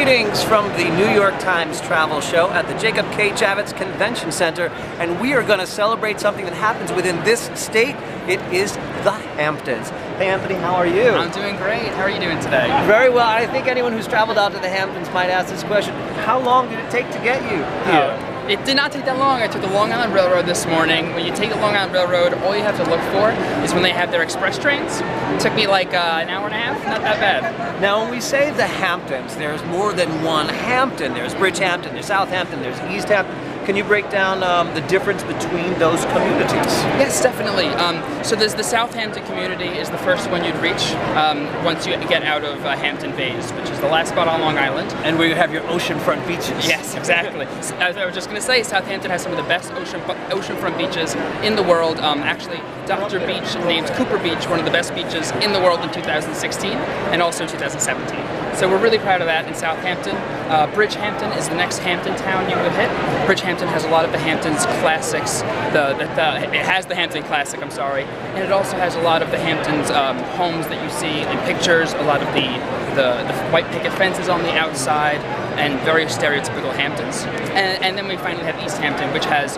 Greetings from the New York Times Travel Show at the Jacob K. Javits Convention Center, and we are going to celebrate something that happens within this state. It is the Hamptons. Hey Anthony, how are you? I'm doing great. How are you doing today? Very well. I think anyone who's traveled out to the Hamptons might ask this question. How long did it take to get you here? It did not take that long. I took the Long Island Railroad this morning. When you take the Long Island Railroad, all you have to look for is when they have their express trains. It took me like an hour and a half, not that bad. Now when we say the Hamptons, there's more than one Hampton. There's Bridgehampton, there's Southampton, there's East Hampton. Can you break down the difference between those communities? Yes, definitely. So there's the Southampton community is the first one you'd reach once you get out of Hampton Bays, which is the last spot on Long Island. And where you have your oceanfront beaches. Yes, exactly. As I was just going to say, Southampton has some of the best oceanfront beaches in the world. Actually, Dr. Beach named Cooper Beach one of the best beaches in the world in 2016 and also 2017. So we're really proud of that in Southampton. Bridgehampton is the next Hampton town you would hit. Bridgehampton has a lot of the Hamptons classics. It has the Hampton Classic, I'm sorry, and it also has a lot of the Hamptons homes that you see in pictures. A lot of the white picket fences on the outside, and very stereotypical Hamptons. And then we finally have East Hampton, which has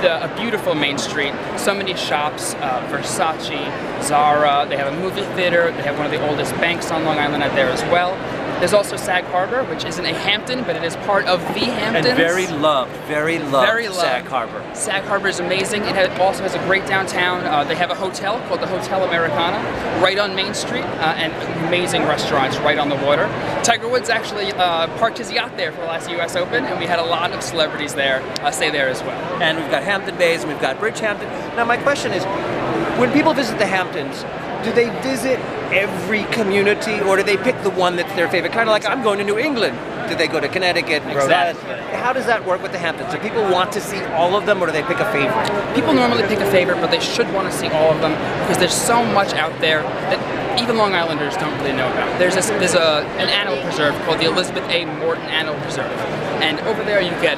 a beautiful main street, so many shops, Versace, Zara, they have a movie theater, they have one of the oldest banks on Long Island out there as well. There's also Sag Harbor, which isn't a Hampton, but it is part of the Hamptons. And very loved Sag Harbor. Sag Harbor is amazing. It also has a great downtown. They have a hotel called the Hotel Americana right on Main Street, and amazing restaurants right on the water. Tiger Woods actually parked his yacht there for the last U.S. Open, and we had a lot of celebrities there stay there as well. And we've got Hampton Bays, and we've got Bridgehampton. Now my question is, when people visit the Hamptons, do they visit every community, or do they pick the one that's their favorite? Kind of like, I'm going to New England. Do they go to Connecticut, Rhode Island? How does that work with the Hamptons? Do people want to see all of them, or do they pick a favorite? People normally pick a favorite, but they should want to see all of them because there's so much out there that even Long Islanders don't really know about. There's an animal preserve called the Elizabeth A. Morton Animal Preserve. And over there you get,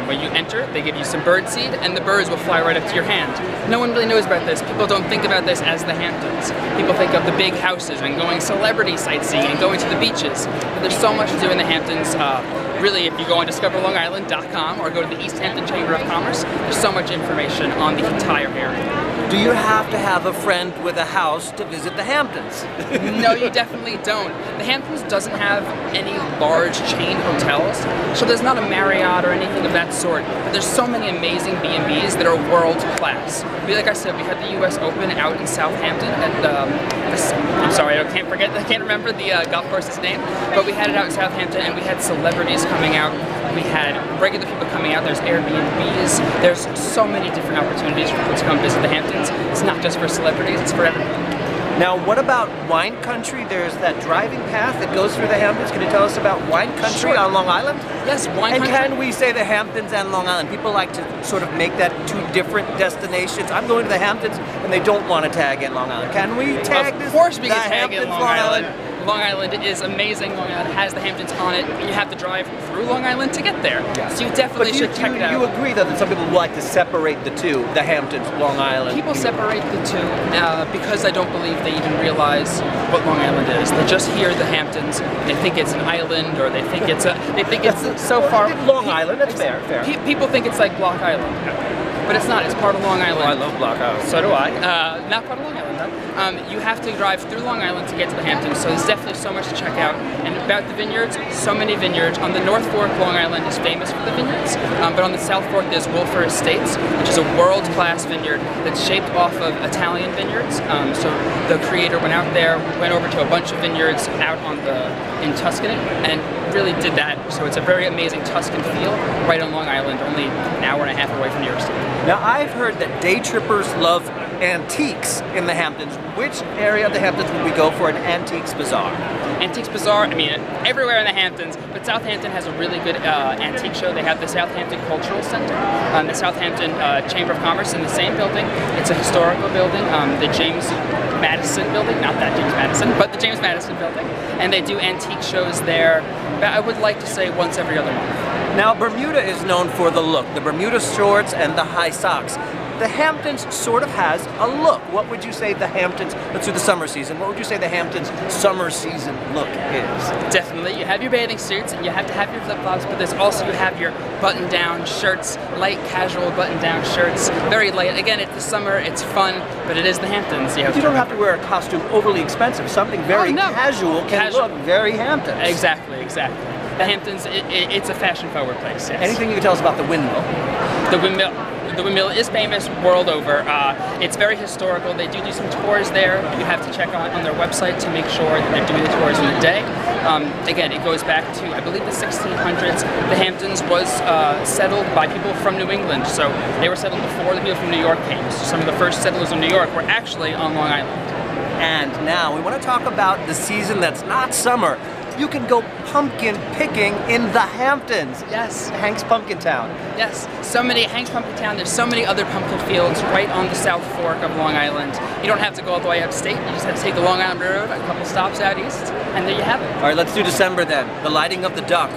when you enter, they give you some bird seed, and the birds will fly right up to your hand. No one really knows about this. People don't think about this as the Hamptons. People think of the big houses and going celebrity sightseeing and going to the beaches. But there's so much to do in the Hamptons. Really, if you go on discoverlongisland.com or go to the East Hampton Chamber of Commerce, there's so much information on the entire area. Do you have to have a friend with a house to visit the Hamptons? No, you definitely don't. The Hamptons doesn't have any large chain hotels, so there's not a Marriott or anything of that sort, but there's so many amazing B&Bs that are world class. Like I said, we had the U.S. Open out in Southampton at I'm sorry, I can't remember the golf course's name, but we had it out in Southampton, and we had celebrities coming out. We had regular people coming out. There's Airbnbs. There's so many different opportunities for people to come visit the Hamptons. It's not just for celebrities, it's for everyone. Now, what about wine country? There's that driving path that goes through the Hamptons. Can you tell us about wine country on Long Island? Yes, wine country. And can we say the Hamptons and Long Island? People like to sort of make that two different destinations. I'm going to the Hamptons, and they don't want to tag in Long Island. Can we tag this? Of course we can tag Hamptons, in Long Island. Long Island is amazing. Long Island has the Hamptons on it. You have to drive through Long Island to get there. Yes. So you definitely should check it out. You agree, though, that some people like to separate the two, the Hamptons, Long Island? People separate the two because I don't believe they even realize what Long Island is. They just hear the Hamptons, they think it's an island, or they think it's so far. Long Island, that's fair. People think it's like Block Island. But it's not. It's part of Long Island. Oh, I love Block Island. So do I. Not part of Long Island, though. You have to drive through Long Island to get to the Hamptons, so there's definitely so much to check out. And about the vineyards, so many vineyards. On the North Fork, Long Island is famous for the vineyards, but on the South Fork, there's Wilfer Estates, which is a world-class vineyard that's shaped off of Italian vineyards. So the creator went out there, went over to a bunch of vineyards out in Tuscany, and really did that. So it's a very amazing Tuscan feel right on Long Island, only an hour and a half away from New York City. Now, I've heard that day trippers love antiques in the Hamptons. Which area of the Hamptons would we go for an antiques bazaar? Antiques bazaar, I mean, everywhere in the Hamptons, but Southampton has a really good antique show. They have the Southampton Cultural Center, the Southampton Chamber of Commerce in the same building. It's a historical building, the James Madison building, not that James Madison, but the James Madison building. And they do antique shows there, I would like to say once every other month. Now, Bermuda is known for the look, the Bermuda shorts and the high socks. the Hamptons sort of has a look. What would you say the Hamptons, let's do the summer season, what would you say the Hamptons summer season look is? Definitely. You have your bathing suits, and you have to have your flip-flops, but there's also, you have your button-down shirts, light casual button-down shirts, very light. Again, it's the summer, it's fun, but it is the Hamptons. You don't have to wear a costume overly expensive. Something very casual can look very Hamptons. Exactly, exactly. The Hamptons, it's a fashion-forward place, yes. Anything you can tell us about the windmill? The windmill is famous world over. It's very historical. They do some tours there. You have to check on their website to make sure that they're doing the tours in the day. Again, it goes back to, I believe, the 1600s. The Hamptons was settled by people from New England. So they were settled before the people from New York came. So some of the first settlers of New York were actually on Long Island. And now we want to talk about the season that's not summer. You can go pumpkin picking in the Hamptons. Yes. Hank's Pumpkin Town. Yes. So many, Hank's Pumpkin Town, there's so many other pumpkin fields right on the South Fork of Long Island. You don't have to go all the way upstate. You just have to take the Long Island Railroad, a couple stops out east, and there you have it. All right, let's do December then. The lighting of the duck.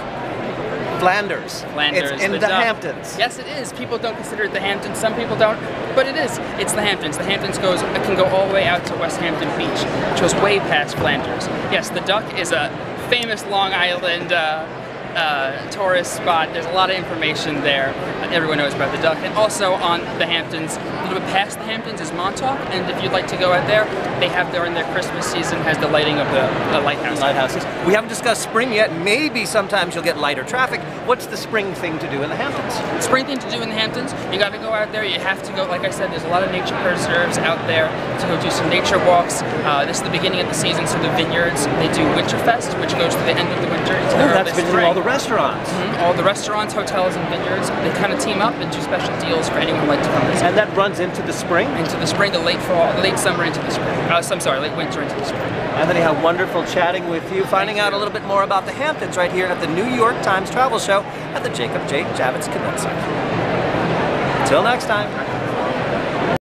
Flanders. It's in the Hamptons. Yes, it is. People don't consider it the Hamptons. Some people don't, but it is. It's the Hamptons. The Hamptons can go all the way out to West Hampton Beach, which goes way past Flanders. Yes, the duck is a famous Long Island tourist spot. There's a lot of information there. Everyone knows about the duck. And also on the Hamptons, a little bit past the Hamptons is Montauk, and if you'd like to go out there, they have during their Christmas season has the lighting of the lighthouses. We haven't discussed spring yet. Maybe sometimes you'll get lighter traffic. What's the spring thing to do in the Hamptons? Spring thing to do in the Hamptons, you got to go out there. You have to go, like I said, there's a lot of nature preserves out there to go do some nature walks. This is the beginning of the season, so the vineyards, they do Winterfest, which goes to the end of the winter into the early visiting spring. all the restaurants. All the restaurants, hotels, and vineyards, they kind of team up and do special deals for anyone who'd like to come visit. And that runs into the spring? Into the spring, the late fall, the late summer into the spring. I'm sorry, late winter into the spring. Anthony, how wonderful chatting with you, finding out a little bit more about the Hamptons right here at the New York Times Travel Show at the Jacob J. Javits Convention Center. Until next time.